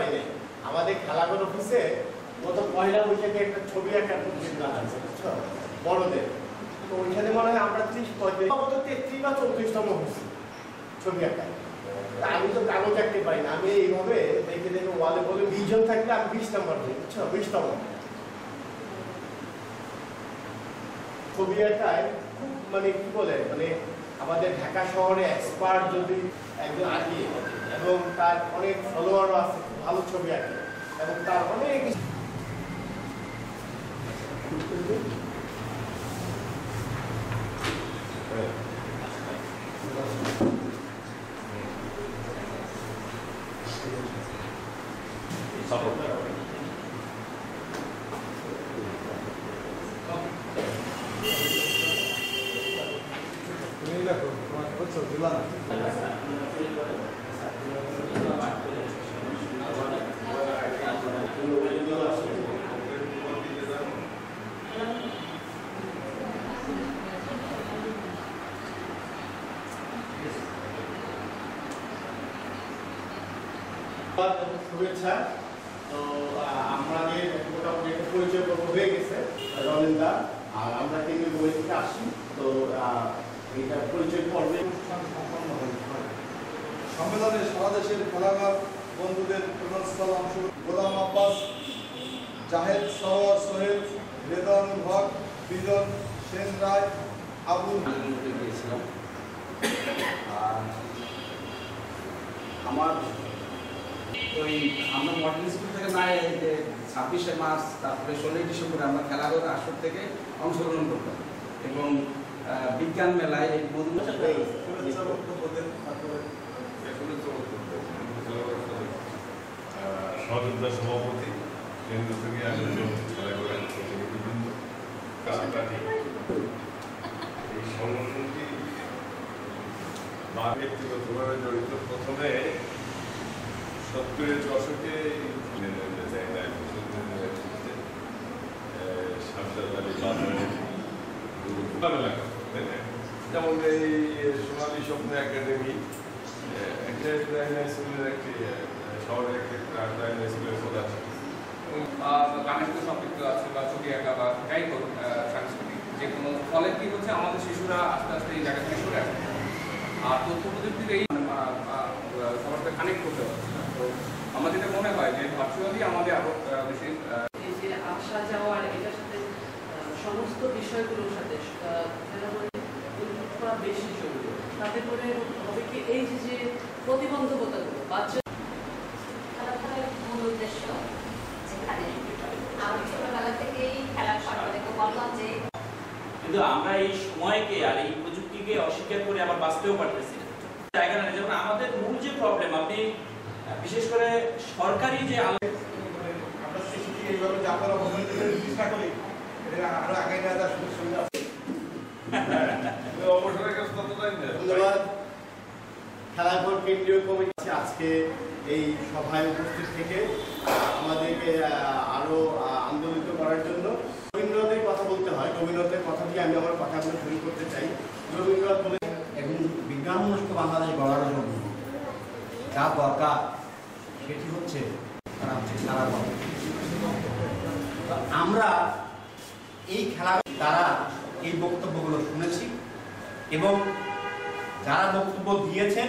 পারি নাই। আমাদের খেলাঘর অফিসে গত পয়লা বৈশাখে একটা ছবি আঁকার প্রতিযোগিতা আছে, বুঝছো, বড়দের। তো ওইখানে মনে হয় আমরা 33 বা 34তম হয়েছি ছবি আঁকায়। আমি তো কাগজ আঁকতে পারি না, আমি এইভাবে দেখে দেখে ওয়ালে বলে 20 জন থাকলে আমি 20 নম্বর দিই, বুঝছো, 20তম। ছবি আঁকায় খুব মানে কি বলে, মানে আমাদের ঢাকা শহরে এক্সপার্ট যদি একজন আঁকি এবং তার অনেক ফলোয়ারও আছে, খুব ভালো ছবি আঁকে এবং তার অনেক শুভেচ্ছা। তো আমাদের মোটামুটি একটা পরিচয় পর্ব হয়ে গেছে রনিন্দা, আর আমরা কিন্তু বই থেকে আসি। তো এটা পরিচয় পর্বে অনুষ্ঠান সম্পন্ন হয়। সম্মেলনে সারা দেশের খেলাঘর বন্ধুদের প্রধানস্থল অংশ গোলাম আব্বাস, জাহেদ সরোয়ার, সোহেল, রেদানুল হক, বিজন, সেন রায়, আবুল গিয়েছিলাম। আমার ওই আমরা মডেল স্কুল থেকে নাই 26শে মার্চ তারপরে 16ই ডিসেম্বরে আমরা খেলাঘর আসর থেকে অংশগ্রহণ করতাম এবং বিজ্ঞান মেলায় এই সহযোদ্ধা সভাপতি কেন্দ্র থেকে খেলাঘরের প্রতিনিধিবৃন্দ, এই সংগঠনটি ব্যক্তিগতভাবে জড়িত। প্রথমে 70-এর দশকে যেমন এই সোনালী স্বপ্ন একাডেমি স্কুলের একটি শহরের একটি স্কুলের প্রধান গানের সাথে সম্পৃক্ত আছে বা ছবি আঁকা বা যাই হোক সাংস্কৃতিক যে কোনো, ফলে কি হচ্ছে আমাদের শিশুরা আস্তে আস্তে এই জায়গা থেকে সরে আসে আর তথ্য প্রযুক্তির এই সবার সাথে কানেক্ট করতে পারছে না। তো আমার যেটা মনে হয় যে ভার্চুয়ালি আমাদের আরো বেশি এই যে আসা যাওয়ার এটার সাথে সমস্ত বিষয়গুলোর সাথে করা বেশি জরুরি। তাতে করে হবে কি এই যে প্রতিবন্ধকতাগুলো বাচ্চা খেলাধুলার মূল উদ্দেশ্য যেখানে আমি ছোটবেলা থেকেই খেলার সাথে বললাম যে কিন্তু আমরা এই সময়কে আর এই প্রযুক্তিকে অস্বীকার করে আবার বাঁচতেও পারতেছি না। জায়গা না, যেমন আমাদের মূল যে প্রবলেম, আপনি বিশেষ করে সরকারি যে আমরা শিশুকে এইভাবে যাত্রা চেষ্টা করি, এটা আরো আগে নিয়ে যাওয়ার সুযোগ সুবিধা আছে। অবসরের কাছে ততটাই না। ধন্যবাদ খেলাঘর কেন্দ্রীয় কমিটি আজকে এই সভায় উপস্থিত থেকে আমাদেরকে আরো আন্দোলিত করার জন্য। রবীন্দ্রনাথের কথা বলতে হয়, রবীন্দ্রনাথের কথা দিয়ে আমি আমার কথাগুলো শুরু করতে চাই। রবীন্দ্রনাথ বলে এবং বিজ্ঞানমনস্ক বাংলাদেশ গড়ার জন্য যা দরকার সেটি হচ্ছে খেলাঘর। আমরা এই খেলা দ্বারা এই বক্তব্যগুলো শুনেছি এবং যারা বক্তব্য দিয়েছেন